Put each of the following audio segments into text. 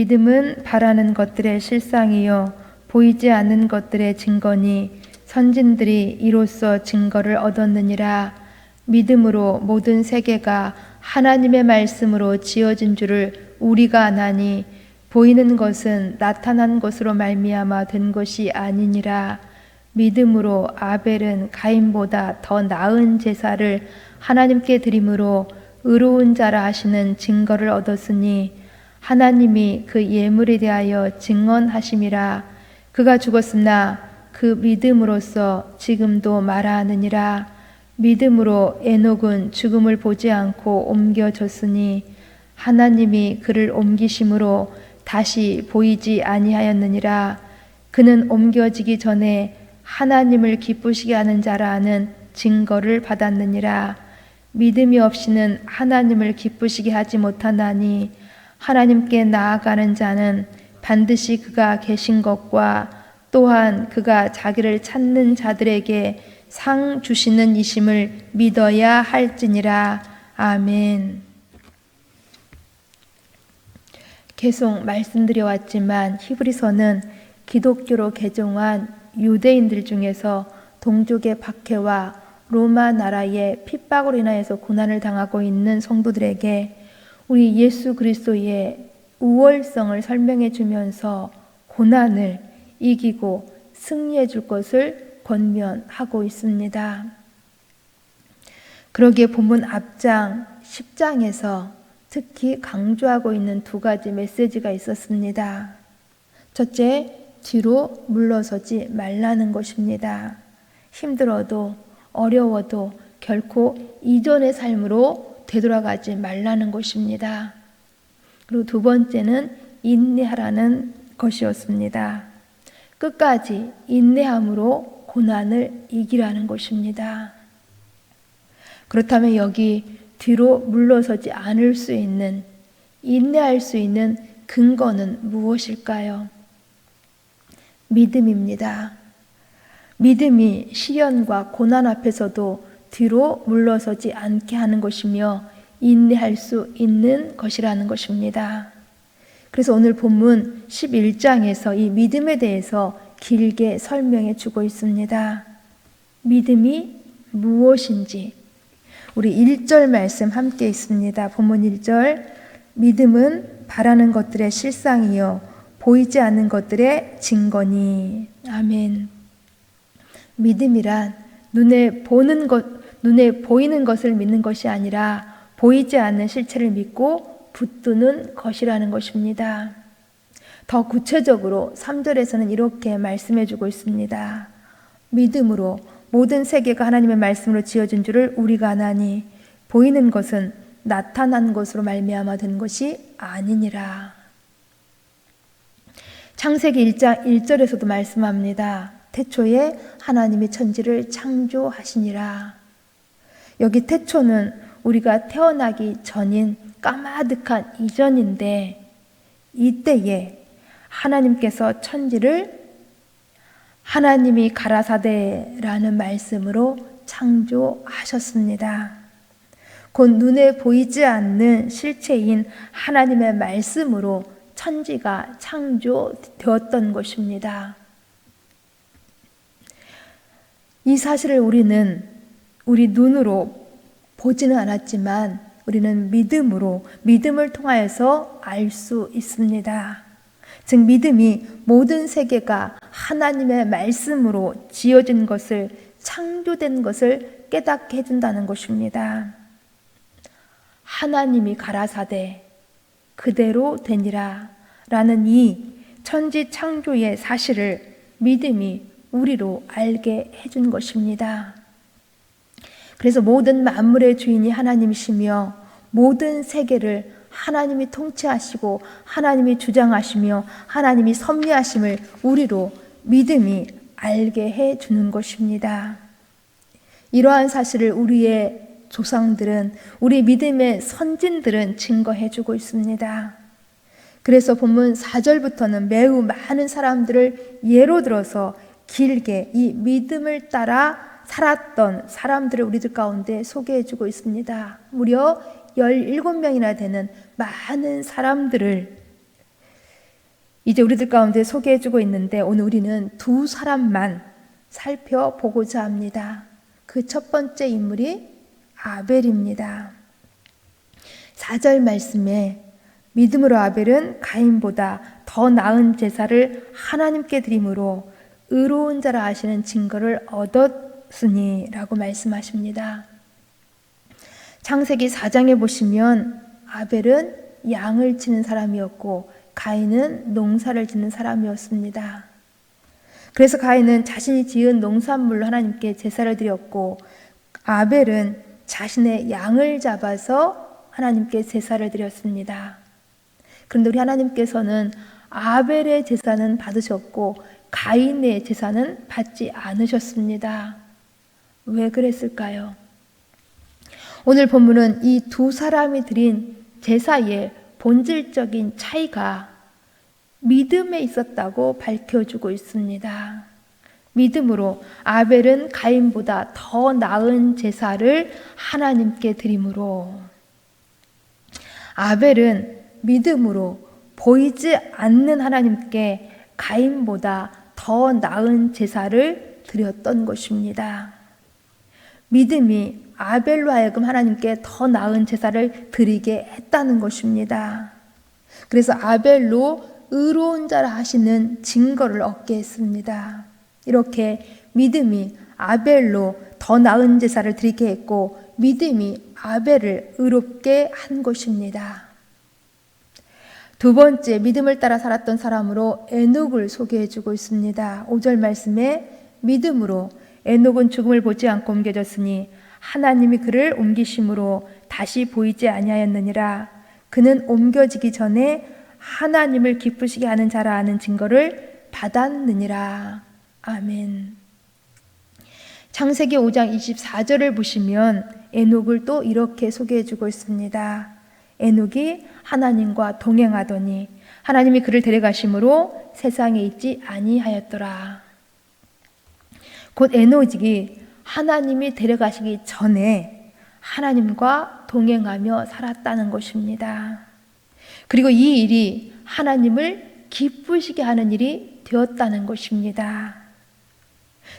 믿음은 바라는 것들의 실상이요 보이지 않는 것들의 증거니 선진들이 이로써 증거를 얻었느니라. 믿음으로 모든 세계가 하나님의 말씀으로 지어진 줄을 우리가 아나니 보이는 것은 나타난 것으로 말미암아 된 것이 아니니라. 믿음으로 아벨은 가인보다 더 나은 제사를 하나님께 드림으로 의로운 자라 하시는 증거를 얻었으니 하나님이 그 예물에 대하여 증언하심이라. 그가 죽었으나 그 믿음으로써 지금도 말하느니라. 믿음으로 에녹은 죽음을 보지 않고 옮겨졌으니 하나님이 그를 옮기심으로 다시 보이지 아니하였느니라. 그는 옮겨지기 전에 하나님을 기쁘시게 하는 자라 하는 증거를 받았느니라. 믿음이 없이는 하나님을 기쁘시게 하지 못하나니 하나님께 나아가는 자는 반드시 그가 계신 것과 또한 그가 자기를 찾는 자들에게 상 주시는 이심을 믿어야 할지니라. 아멘. 계속 말씀드려왔지만 히브리서는 기독교로 개종한 유대인들 중에서 동족의 박해와 로마 나라의 핍박으로 인하여서 고난을 당하고 있는 성도들에게 우리 예수 그리스도의 우월성을 설명해 주면서 고난을 이기고 승리해 줄 것을 권면하고 있습니다. 그러기에 본문 앞장 10장에서 특히 강조하고 있는 두 가지 메시지가 있었습니다. 첫째, 뒤로 물러서지 말라는 것입니다. 힘들어도 어려워도 결코 이전의 삶으로 되돌아가지 말라는 것입니다. 그리고 두 번째는 인내하라는 것이었습니다. 끝까지 인내함으로 고난을 이기라는 것입니다. 그렇다면 여기 뒤로 물러서지 않을 수 있는, 인내할 수 있는 근거는 무엇일까요? 믿음입니다. 믿음이 시련과 고난 앞에서도 뒤로 물러서지 않게 하는 것이며 인내할 수 있는 것이라는 것입니다. 그래서 오늘 본문 11장에서 이 믿음에 대해서 길게 설명해 주고 있습니다. 믿음이 무엇인지 우리 1절 말씀 함께 있습니다. 본문 1절, 믿음은 바라는 것들의 실상이요 보이지 않는 것들의 증거니. 아멘. 믿음이란 눈에 보이는 것을 믿는 것이 아니라 보이지 않는 실체를 믿고 붙드는 것이라는 것입니다. 더 구체적으로 3절에서는 이렇게 말씀해 주고 있습니다. 믿음으로 모든 세계가 하나님의 말씀으로 지어진 줄을 우리가 아나니 보이는 것은 나타난 것으로 말미암아 된 것이 아니니라. 창세기 1장 1절에서도 말씀합니다. 태초에 하나님이 천지를 창조하시니라. 여기 태초는 우리가 태어나기 전인 까마득한 이전인데 이때에 하나님께서 천지를 하나님이 가라사대라는 말씀으로 창조하셨습니다. 곧 눈에 보이지 않는 실체인 하나님의 말씀으로 천지가 창조되었던 것입니다. 이 사실을 우리는 우리 눈으로 보지는 않았지만 우리는 믿음을 통하여서 알 수 있습니다. 즉 믿음이 모든 세계가 하나님의 말씀으로 지어진 것을, 창조된 것을 깨닫게 해준다는 것입니다. 하나님이 가라사대 그대로 되니라 라는 이 천지 창조의 사실을 믿음이 우리로 알게 해준 것입니다. 그래서 모든 만물의 주인이 하나님이시며 모든 세계를 하나님이 통치하시고 하나님이 주장하시며 하나님이 섭리하심을 우리로 믿음이 알게 해주는 것입니다. 이러한 사실을 우리의 조상들은, 우리 믿음의 선진들은 증거해주고 있습니다. 그래서 본문 4절부터는 매우 많은 사람들을 예로 들어서 길게 이 믿음을 따라 살았던 사람들을 우리들 가운데 소개해주고 있습니다. 무려 17명이나 되는 많은 사람들을 이제 우리들 가운데 소개해주고 있는데 오늘 우리는 두 사람만 살펴보고자 합니다. 그 첫 번째 인물이 아벨입니다. 4절 말씀에 믿음으로 아벨은 가인보다 더 나은 제사를 하나님께 드림으로 의로운 자라 하시는 증거를 얻었으니 라고 말씀하십니다. 창세기 4장에 보시면 아벨은 양을 치는 사람이었고 가인은 농사를 짓는 사람이었습니다. 그래서 가인은 자신이 지은 농산물로 하나님께 제사를 드렸고 아벨은 자신의 양을 잡아서 하나님께 제사를 드렸습니다. 그런데 우리 하나님께서는 아벨의 제사는 받으셨고 가인의 제사는 받지 않으셨습니다. 왜 그랬을까요? 오늘 본문은 이 두 사람이 드린 제사의 본질적인 차이가 믿음에 있었다고 밝혀주고 있습니다. 믿음으로 아벨은 가인보다 더 나은 제사를 하나님께 드림으로, 아벨은 믿음으로 보이지 않는 하나님께 가인보다 더 나은 제사를 드렸던 것입니다. 믿음이 아벨로 하여금 하나님께 더 나은 제사를 드리게 했다는 것입니다. 그래서 아벨로 의로운 자라 하시는 증거를 얻게 했습니다. 이렇게 믿음이 아벨로 더 나은 제사를 드리게 했고 믿음이 아벨을 의롭게 한 것입니다. 두 번째, 믿음을 따라 살았던 사람으로 에녹을 소개해주고 있습니다. 5절 말씀에 믿음으로 에녹은 죽음을 보지 않고 옮겨졌으니 하나님이 그를 옮기심으로 다시 보이지 아니하였느니라. 그는 옮겨지기 전에 하나님을 기쁘시게 하는 자라 하는 증거를 받았느니라. 아멘. 창세기 5장 24절을 보시면 에녹을 또 이렇게 소개해주고 있습니다. 에녹이 하나님과 동행하더니 하나님이 그를 데려가심으로 세상에 있지 아니하였더라. 곧 에녹이 하나님이 데려가시기 전에 하나님과 동행하며 살았다는 것입니다. 그리고 이 일이 하나님을 기쁘시게 하는 일이 되었다는 것입니다.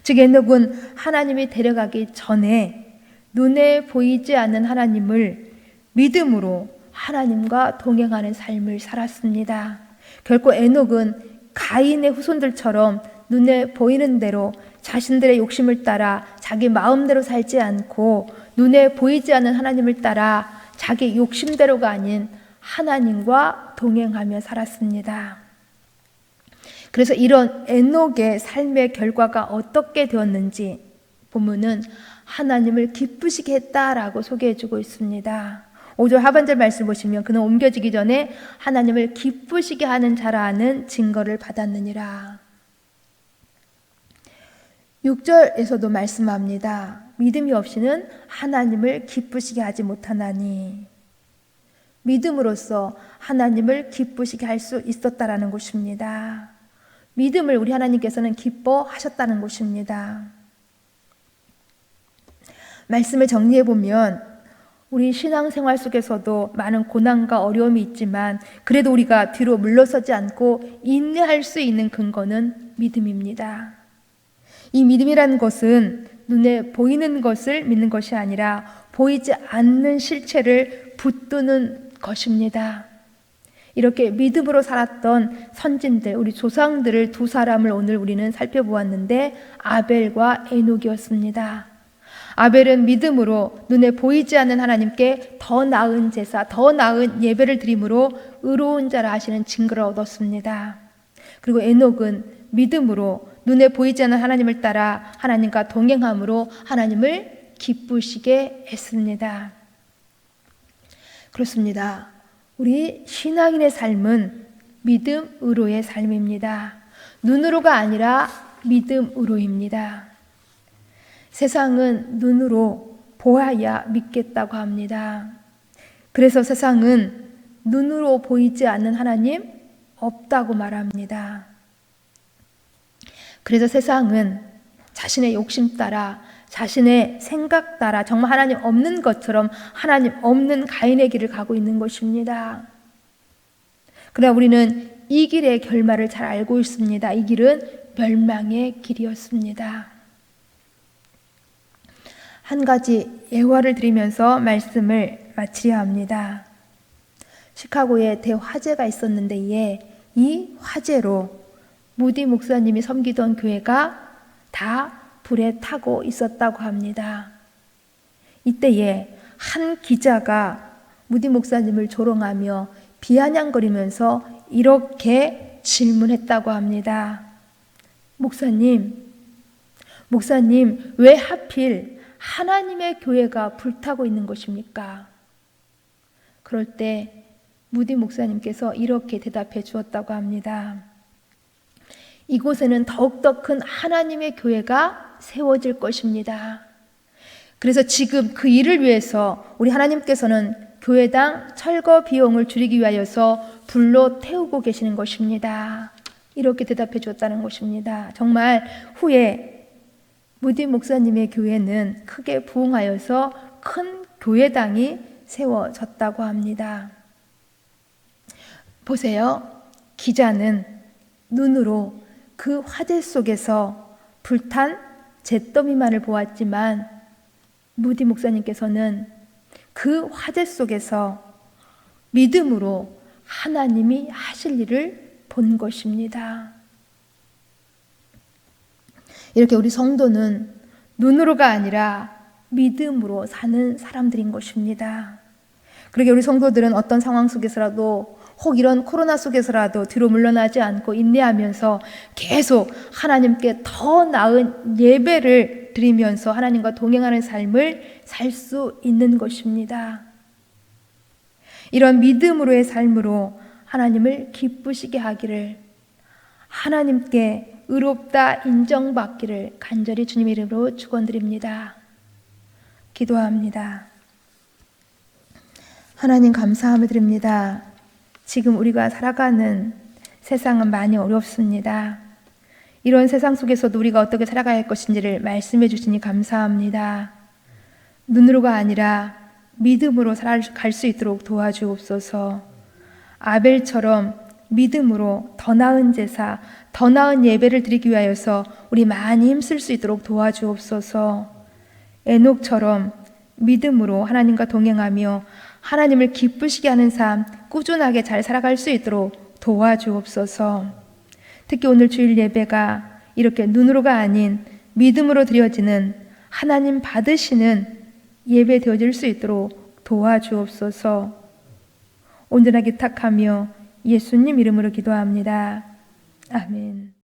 즉 에녹은 하나님이 데려가기 전에 눈에 보이지 않는 하나님을 믿음으로 하나님과 동행하는 삶을 살았습니다. 결코 에녹은 가인의 후손들처럼 눈에 보이는 대로 자신들의 욕심을 따라 자기 마음대로 살지 않고 눈에 보이지 않는 하나님을 따라 자기 욕심대로가 아닌 하나님과 동행하며 살았습니다. 그래서 이런 에녹의 삶의 결과가 어떻게 되었는지 본문은 하나님을 기쁘시게 했다라고 소개해주고 있습니다. 5절 하반절 말씀 보시면 그는 옮겨지기 전에 하나님을 기쁘시게 하는 자라는 증거를 받았느니라. 6절에서도 말씀합니다. 믿음이 없이는 하나님을 기쁘시게 하지 못하나니, 믿음으로써 하나님을 기쁘시게 할 수 있었다라는 것입니다. 믿음을 우리 하나님께서는 기뻐하셨다는 것입니다. 말씀을 정리해 보면 우리 신앙생활 속에서도 많은 고난과 어려움이 있지만 그래도 우리가 뒤로 물러서지 않고 인내할 수 있는 근거는 믿음입니다. 이 믿음이라는 것은 눈에 보이는 것을 믿는 것이 아니라 보이지 않는 실체를 붙드는 것입니다. 이렇게 믿음으로 살았던 선진들, 우리 조상들을 두 사람을 오늘 우리는 살펴보았는데 아벨과 에녹이었습니다. 아벨은 믿음으로 눈에 보이지 않는 하나님께 더 나은 제사, 더 나은 예배를 드림으로 의로운 자라 하시는 증거를 얻었습니다. 그리고 에녹은 믿음으로 눈에 보이지 않는 하나님을 따라 하나님과 동행함으로 하나님을 기쁘시게 했습니다. 그렇습니다. 우리 신앙인의 삶은 믿음으로의 삶입니다. 눈으로가 아니라 믿음으로입니다. 세상은 눈으로 보아야 믿겠다고 합니다. 그래서 세상은 눈으로 보이지 않는 하나님 없다고 말합니다. 그래서 세상은 자신의 욕심 따라, 자신의 생각 따라 정말 하나님 없는 것처럼 하나님 없는 가인의 길을 가고 있는 것입니다. 그러나 우리는 이 길의 결말을 잘 알고 있습니다. 이 길은 멸망의 길이었습니다. 한 가지 예화를 드리면서 말씀을 마치려 합니다. 시카고에 대화재가 있었는데 이 화재로 무디 목사님이 섬기던 교회가 다 불에 타고 있었다고 합니다. 이때에 한 기자가 무디 목사님을 조롱하며 비아냥거리면서 이렇게 질문했다고 합니다. 목사님, 왜 하필 하나님의 교회가 불타고 있는 것입니까? 그럴 때 무디 목사님께서 이렇게 대답해 주었다고 합니다. 이곳에는 더욱더 큰 하나님의 교회가 세워질 것입니다. 그래서 지금 그 일을 위해서 우리 하나님께서는 교회당 철거 비용을 줄이기 위하여서 불로 태우고 계시는 것입니다. 이렇게 대답해 주었다는 것입니다. 정말 후에 무디 목사님의 교회는 크게 부흥하여서 큰 교회당이 세워졌다고 합니다. 보세요. 기자는 눈으로 그 화재 속에서 불탄 잿더미만을 보았지만 무디 목사님께서는 그 화재 속에서 믿음으로 하나님이 하실 일을 본 것입니다. 이렇게 우리 성도는 눈으로가 아니라 믿음으로 사는 사람들인 것입니다. 그러게 우리 성도들은 어떤 상황 속에서라도 혹 이런 코로나 속에서라도 뒤로 물러나지 않고 인내하면서 계속 하나님께 더 나은 예배를 드리면서 하나님과 동행하는 삶을 살 수 있는 것입니다. 이런 믿음으로의 삶으로 하나님을 기쁘시게 하기를, 하나님께 의롭다 인정받기를 간절히 주님의 이름으로 축원드립니다. 기도합니다. 하나님 감사함을 드립니다. 지금 우리가 살아가는 세상은 많이 어렵습니다. 이런 세상 속에서도 우리가 어떻게 살아가야 할 것인지를 말씀해 주시니 감사합니다. 눈으로가 아니라 믿음으로 살아갈 수 있도록 도와주옵소서. 아벨처럼 믿음으로 더 나은 제사, 더 나은 예배를 드리기 위하여서 우리 많이 힘쓸 수 있도록 도와주옵소서. 에녹처럼 믿음으로 하나님과 동행하며 하나님을 기쁘시게 하는 삶 꾸준하게 잘 살아갈 수 있도록 도와주옵소서. 특히 오늘 주일 예배가 이렇게 눈으로가 아닌 믿음으로 드려지는 하나님 받으시는 예배 되어질 수 있도록 도와주옵소서. 온전하게 탁하며 예수님 이름으로 기도합니다. 아멘.